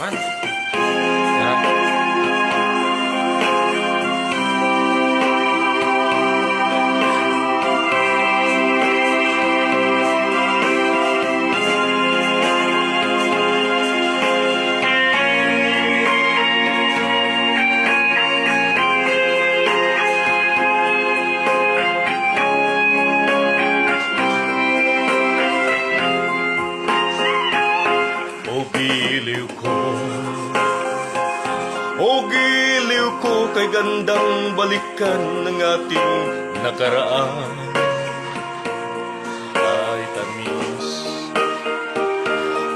Man. Tara. O giliw ko kay gandang balikan ng ating nakaraan. Ay tamis,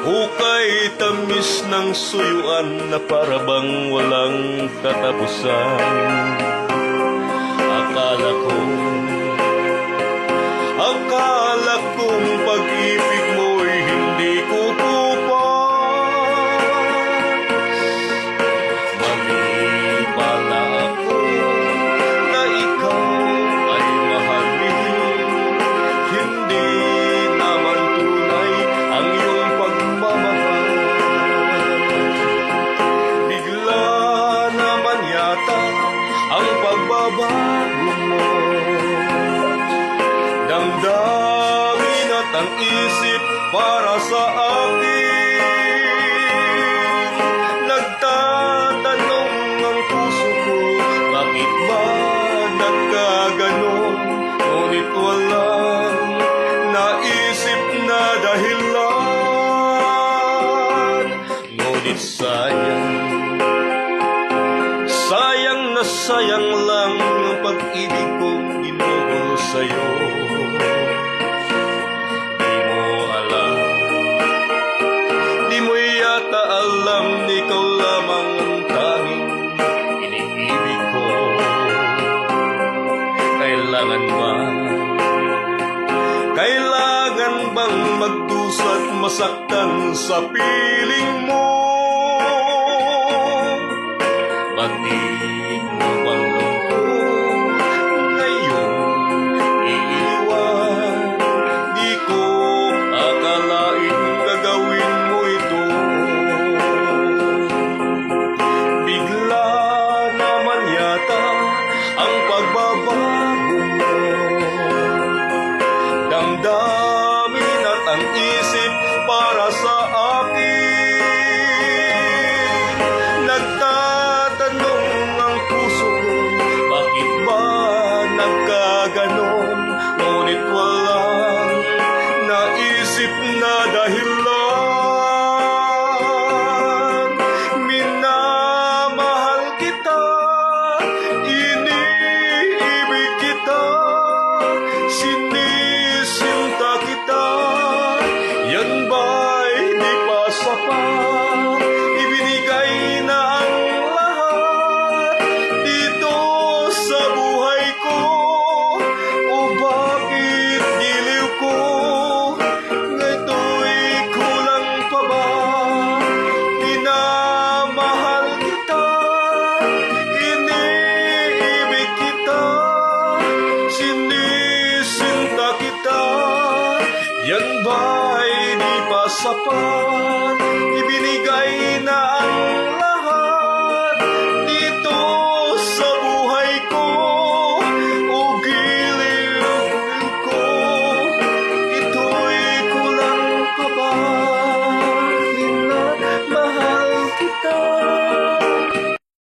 o kay tamis ng suyuan na parabang walang katapusan. Akala kong pag-ibig mo'y hindi kukupas. Mali pala ako na ikaw ay mahalin. Hindi naman tunay ang iyong pagmamahal. Bigla naman yata ang pagbabago mo. Damdamin at ang isip para sa akin. Nagtatanong ang puso ko, bakit ba nagkaganon? Ngunit walang naisip na dahilan. Ngunit sayang na sayang lang ang pag-ibig kong ginugol sa'yo. Alam, ikaw lamang ang tanging iniibig ko. Kailangan bang magdusa't masaktan sa piling mo? Batik mo bang lungkot ngayon iiwan? Di ko akalain gagawin mo ito. Ang pagbabago mo, damdamin at ang isip para sa akin. Nagtatanong ang puso ko, bakit ba nagkaganon? Ngunit walang naisip na dahilan. Minamahal kita, sinisinta kita, yan ba'y di pa sapat? Ibinigay na ang lahat dito sa buhay ko. O bakit giliw ko, ngayto'y kulang pa ba? Minamahal kita, iniibig kita, sinisinta kita, yan ba'y di pa sapat?